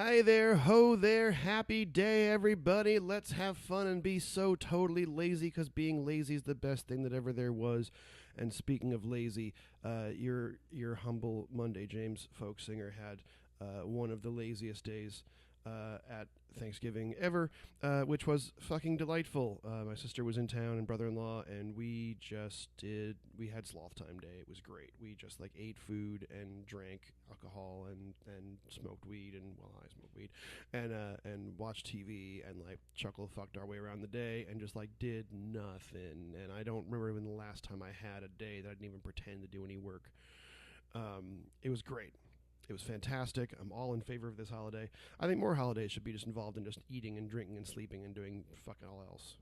Hi there, ho there, happy day, everybody. Let's have fun and be so totally lazy, because being lazy is the best thing that ever there was. And speaking of lazy, your humble Monday James folk singer had one of the laziest days at Thanksgiving ever, which was fucking delightful. My sister was in town and brother-in-law, and we had sloth time day. It was great. We just ate food and drank alcohol and smoked weed, and I smoked weed, and watched TV and chuckle fucked our way around the day and just did nothing. And I don't remember even the last time I had a day that I didn't even pretend to do any work. It was great. It was fantastic. I'm all in favor of this holiday. I think more holidays should be just involved in just eating and drinking and sleeping and doing fucking all else.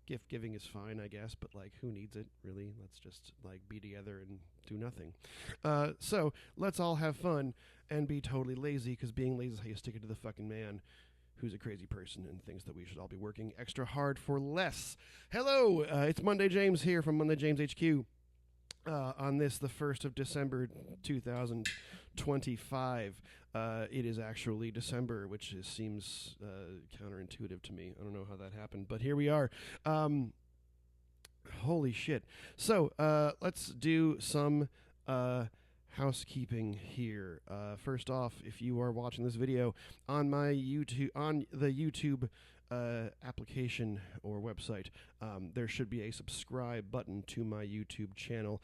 Gift giving is fine, I guess, but who needs it, really? Let's just be together and do nothing. So let's all have fun and be totally lazy, because being lazy is how you stick it to the fucking man who's a crazy person and thinks that we should all be working extra hard for less. Hello, it's Monday James here from Monday James HQ. On this, the 1st of December, 2025. It is actually December, which seems counterintuitive to me. I don't know how that happened, but here we are. Holy shit. So, let's do some housekeeping here. First off, if you are watching this video on the YouTube application or website, there should be a subscribe button to my YouTube channel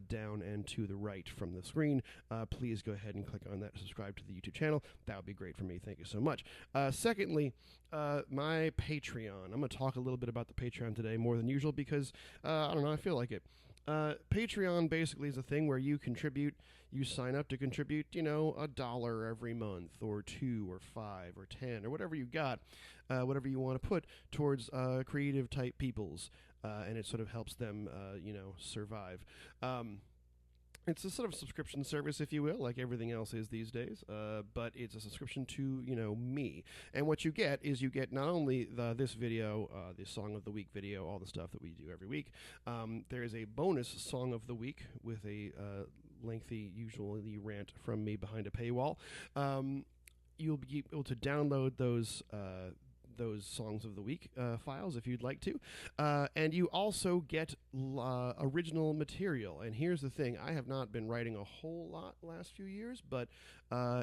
down and to the right from the screen. Please go ahead and click on that, subscribe to the YouTube channel. That would be great for me. Thank you so much. Secondly, my Patreon. I'm going to talk a little bit about the Patreon today, more than usual, because I don't know, I feel like it. Patreon basically is a thing where you sign up to contribute, $1 every month, or $2 or $5 or $10 or whatever you got, whatever you want to put towards creative type peoples, and it sort of helps them, survive. It's a sort of subscription service, if you will, like everything else is these days, but it's a subscription to, me. And what you get is not only this video, the Song of the Week video, all the stuff that we do every week. There is a bonus Song of the Week with a lengthy, usually rant from me behind a paywall. You'll be able to download those Songs of the Week files if you'd like to, and you also get original material. And here's the thing, I have not been writing a whole lot the last few years, but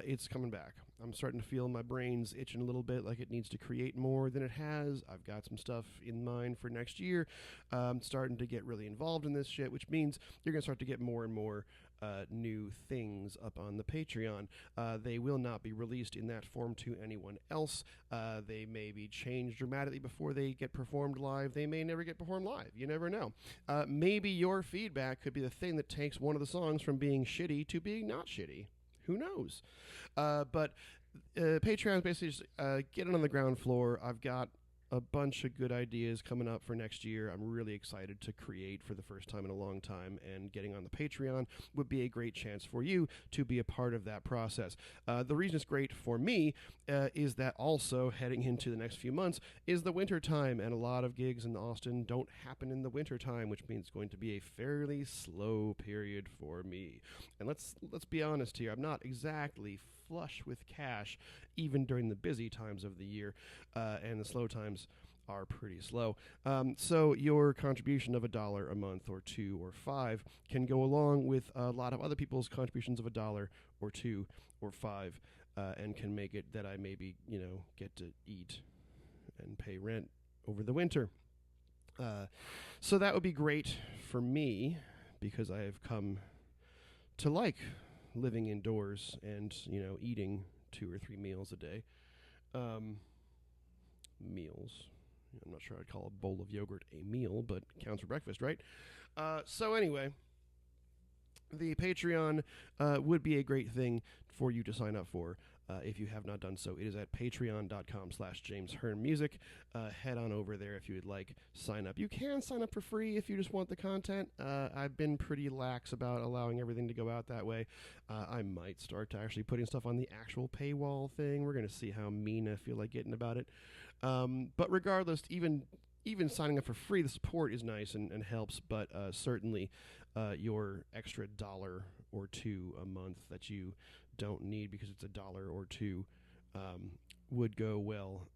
it's coming back. I'm starting to feel my brain's itching a little bit, like it needs to create more than it has. I've got some stuff in mind for next year. I'm starting to get really involved in this shit, which means you're going to start to get more and more new things up on the Patreon. They will not be released in that form to anyone else. They may be changed dramatically before they get performed live. They may never get performed live. You never know. Maybe your feedback could be the thing that takes one of the songs from being shitty to being not shitty. Who knows? But Patreon is basically just get it on the ground floor. I've got a bunch of good ideas coming up for next year. I'm really excited to create for the first time in a long time, and getting on the Patreon would be a great chance for you to be a part of that process. The reason it's great for me is that also heading into the next few months is the winter time, and a lot of gigs in Austin don't happen in the winter time, which means it's going to be a fairly slow period for me. And let's be honest here, I'm not exactly flush with cash even during the busy times of the year, and the slow times are pretty slow. So your contribution of $1 a month, or $2 or $5, can go along with a lot of other people's contributions of $1 or $2 or $5, and can make it that I maybe get to eat and pay rent over the winter. So that would be great for me, because I have come to like living indoors and eating 2 or 3 meals a day. Meals. I'm not sure I'd call a bowl of yogurt a meal, but it counts for breakfast, right? So anyway, the Patreon would be a great thing for you to sign up for if you have not done so. It is at patreon.com/JamesHearneMusic. Head on over there if you would like. Sign up. You can sign up for free if you just want the content. I've been pretty lax about allowing everything to go out that way. I might start to actually putting stuff on the actual paywall thing. We're going to see how mean I feel like getting about it. But regardless, even signing up for free, the support is nice and helps, but certainly your extra $1 or $2 a month that you don't need because it's $1 or $2 would go well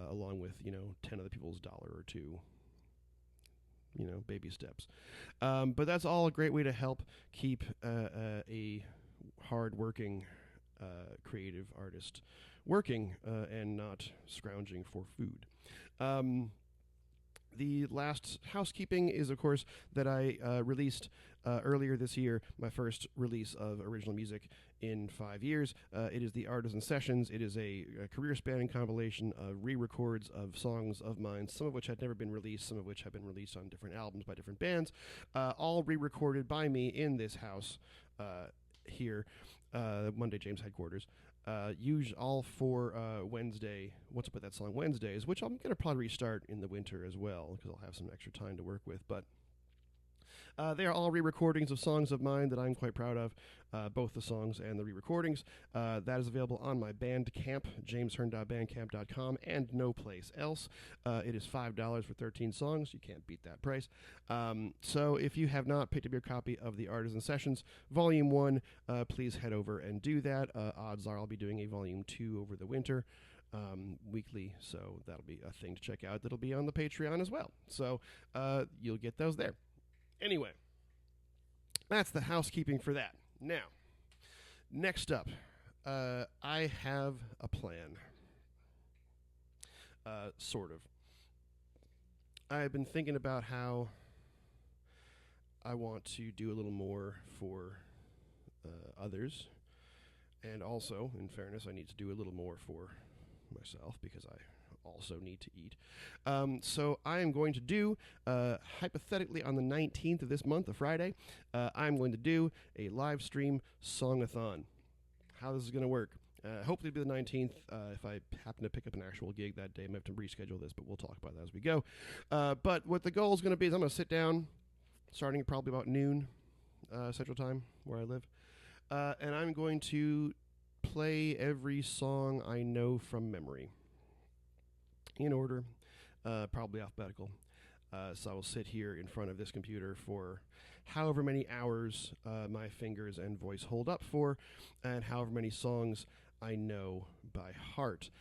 along with 10 other people's dollar or two. Baby steps. But that's all a great way to help keep a hard-working creative artist working and not scrounging for food. The last housekeeping is, of course, that I released earlier this year, my first release of original music in 5 years. It is the Artisan Sessions. It is a career-spanning compilation of re-records of songs of mine, some of which had never been released, some of which have been released on different albums by different bands, all re-recorded by me in this house here, Monday James headquarters. All for Wednesday, What's Up With That Song Wednesdays, which I'm going to probably restart in the winter as well, because I'll have some extra time to work with, but they are all re-recordings of songs of mine that I'm quite proud of, both the songs and the re-recordings. That is available on my Bandcamp, jameshearne.bandcamp.com, and no place else. It is $5 for 13 songs. You can't beat that price. So if you have not picked up your copy of the Artisan Sessions Volume 1, please head over and do that. Odds are I'll be doing a Volume 2 over the winter. Weekly, so that'll be a thing to check out. That'll be on the Patreon as well. So you'll get those there. Anyway, that's the housekeeping for that. Now, next up, I have a plan. Sort of. I've been thinking about how I want to do a little more for others. And also, in fairness, I need to do a little more for myself because I also need to eat. So I am going to do, hypothetically on the 19th of this month, a Friday, I'm going to do a live stream song-a-thon. How this is going to work. Hopefully it'll be the 19th. If I happen to pick up an actual gig that day, I might have to reschedule this, but we'll talk about that as we go. But what the goal is going to be is I'm going to sit down, starting at probably about noon Central Time, where I live, and I'm going to play every song I know from memory. In order, probably alphabetical. So I will sit here in front of this computer for however many hours my fingers and voice hold up for, and however many songs I know by heart,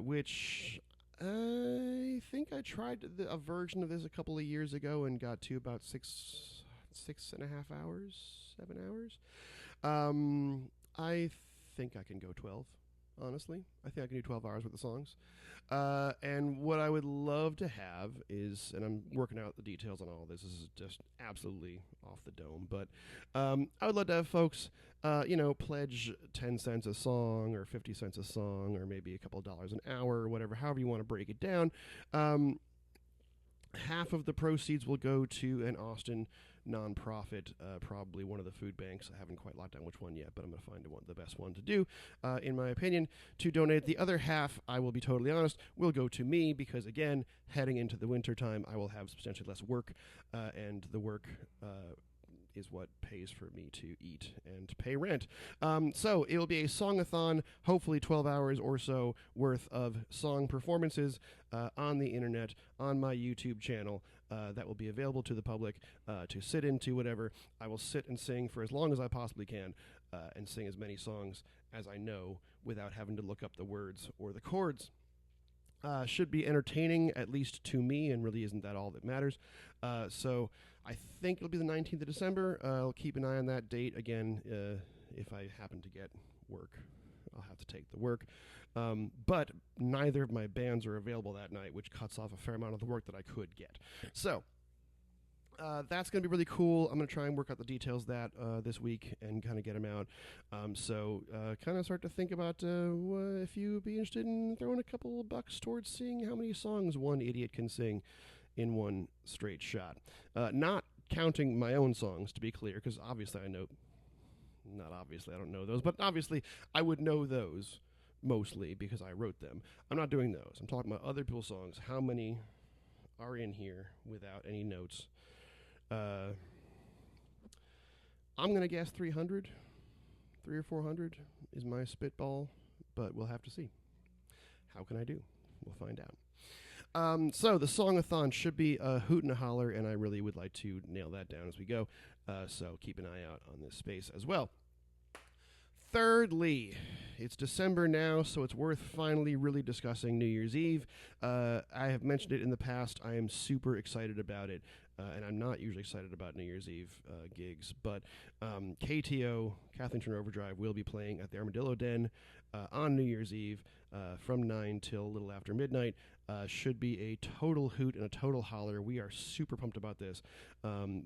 which I think I tried a version of this a couple of years ago and got to about 6.5 hours, 7 hours. I think I can go 12. Honestly, I think I can do 12 hours worth of songs. And what I would love to have is, and I'm working out the details on all this is just absolutely off the dome, but I would love to have folks, pledge 10 cents a song or 50 cents a song or maybe a couple of dollars an hour or whatever, however you want to break it down. Half of the proceeds will go to an Austin nonprofit, probably one of the food banks. I haven't quite locked down which one yet, but I'm going to find the best one to do, in my opinion, to donate. The other half, I will be totally honest, will go to me because, again, heading into the winter time, I will have substantially less work, and the work is what pays for me to eat and pay rent. So it will be a song-a-thon, hopefully 12 hours or so worth of song performances on the internet, on my YouTube channel, that will be available to the public to sit into whatever. I will sit and sing for as long as I possibly can and sing as many songs as I know without having to look up the words or the chords. Should be entertaining, at least to me, and really isn't that all that matters. So I think it'll be the 19th of December. I'll keep an eye on that date. Again, if I happen to get work, I'll have to take the work. But neither of my bands are available that night, which cuts off a fair amount of the work that I could get. So that's going to be really cool. I'm going to try and work out the details of that this week and kind of get them out. So kind of start to think about if you would be interested in throwing a couple of bucks towards seeing how many songs one idiot can sing in one straight shot. Not counting my own songs, to be clear, because obviously I know, not obviously, I don't know those, but obviously I would know those mostly because I wrote them. I'm not doing those. I'm talking about other people's songs. How many are in here without any notes? I'm going to guess 300 or 400 is my spitball, but we'll have to see. How can I do? We'll find out. So the song-a-thon should be a hoot and a holler, and I really would like to nail that down as we go. So keep an eye out on this space as well. Thirdly, it's December now, so it's worth finally really discussing New Year's Eve. I have mentioned it in the past. I am super excited about it, and I'm not usually excited about New Year's Eve gigs, but KTO, Kathleen Turner Overdrive, will be playing at the Armadillo Den on New Year's Eve from 9 till a little after midnight. Should be a total hoot and a total holler. We are super pumped about this.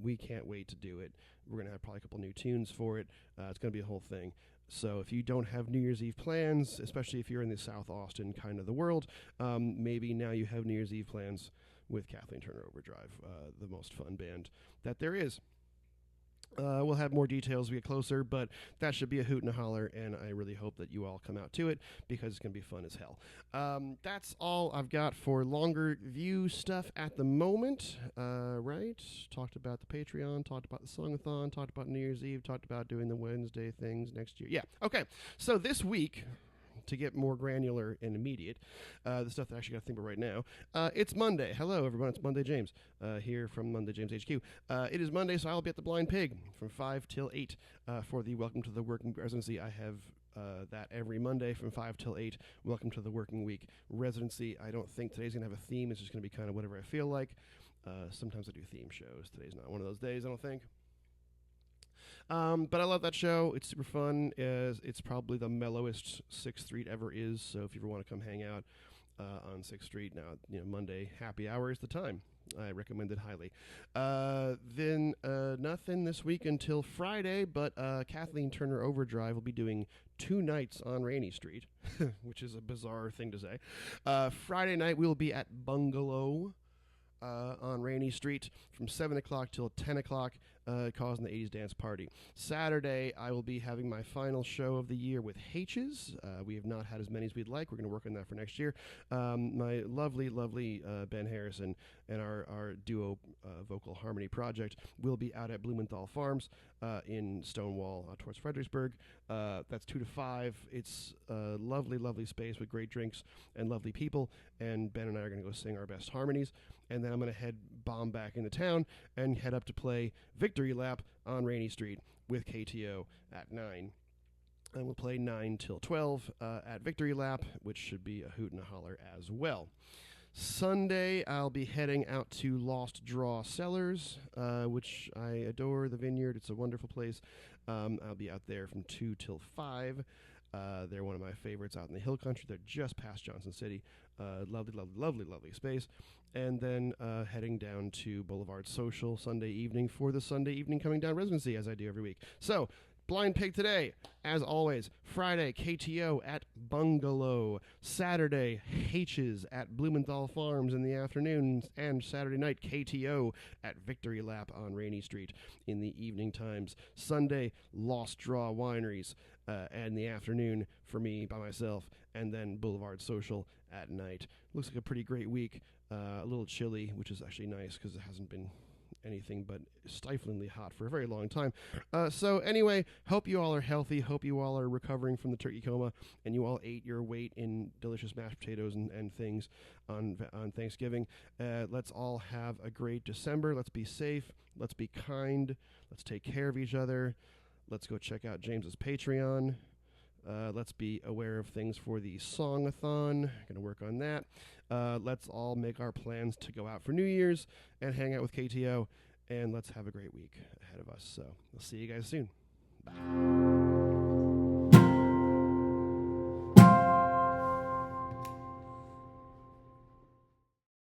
We can't wait to do it. We're going to have probably a couple new tunes for it. It's going to be a whole thing. So if you don't have New Year's Eve plans, especially if you're in the South Austin kind of the world, maybe now you have New Year's Eve plans with Kathleen Turner Overdrive, the most fun band that there is. We'll have more details as we get closer, but that should be a hoot and a holler, and I really hope that you all come out to it because it's going to be fun as hell. That's all I've got for longer view stuff at the moment, right? Talked about the Patreon, talked about the Songathon, talked about New Year's Eve, talked about doing the Wednesday things next year. Yeah, okay. So this week, to get more granular and immediate, the stuff that I actually got to think about right now. It's Monday. Hello, everyone. It's Monday James here from Monday James HQ. It is Monday, so I'll be at the Blind Pig from 5 till 8 for the Welcome to the Working Residency. I have that every Monday from 5 till 8. Welcome to the Working Week Residency. I don't think today's going to have a theme. It's just going to be kind of whatever I feel like. Sometimes I do theme shows. Today's not one of those days, I don't think. But I love that show. It's super fun. It's probably the mellowest 6th Street ever is. So if you ever want to come hang out on 6th Street, now Monday happy hour is the time. I recommend it highly. Then nothing this week until Friday, but Kathleen Turner Overdrive will be doing 2 nights on Rainey Street, which is a bizarre thing to say. Friday night we will be at Bungalow on Rainey Street from 7 o'clock till 10 o'clock, causing the 80s dance party. Saturday, I will be having my final show of the year with Haitches. We have not had as many as we'd like. We're going to work on that for next year. My lovely, lovely Ben Harrison and our duo vocal harmony project will be out at Blumenthal Farms in Stonewall towards Fredericksburg. That's 2 to 5. It's a lovely, lovely space with great drinks and lovely people, and Ben and I are going to go sing our best harmonies, and then I'm going to bomb back into town and head up to play Victory Lap on Rainey Street with KTO at 9. And we'll play 9 till 12 at Victory Lap, which should be a hoot and a holler as well. Sunday, I'll be heading out to Lost Draw Cellars, which I adore, the vineyard. It's a wonderful place. I'll be out there from 2 till 5. They're one of my favorites out in the hill country. They're just past Johnson City. Lovely, lovely, lovely, lovely space. And then heading down to Boulevard Social Sunday evening for the Sunday evening coming down residency, as I do every week. So, Blind Pig today, as always. Friday, KTO at Bungalow. Saturday, Haitches at Blumenthal Farms in the afternoon. And Saturday night, KTO at Victory Lap on Rainey Street in the evening times. Sunday, Lost Draw Wineries in the afternoon for me by myself. And then Boulevard Social at night. Looks like a pretty great week. A little chilly, which is actually nice because it hasn't been anything but stiflingly hot for a very long time. So anyway, hope you all are healthy. Hope you all are recovering from the turkey coma and you all ate your weight in delicious mashed potatoes and things on Thanksgiving. Let's all have a great December. Let's be safe. Let's be kind. Let's take care of each other. Let's go check out James's Patreon. Let's be aware of things for the Songathon. Going to work on that. Let's all make our plans to go out for New Year's and hang out with KTO. And let's have a great week ahead of us. So, we'll see you guys soon. Bye.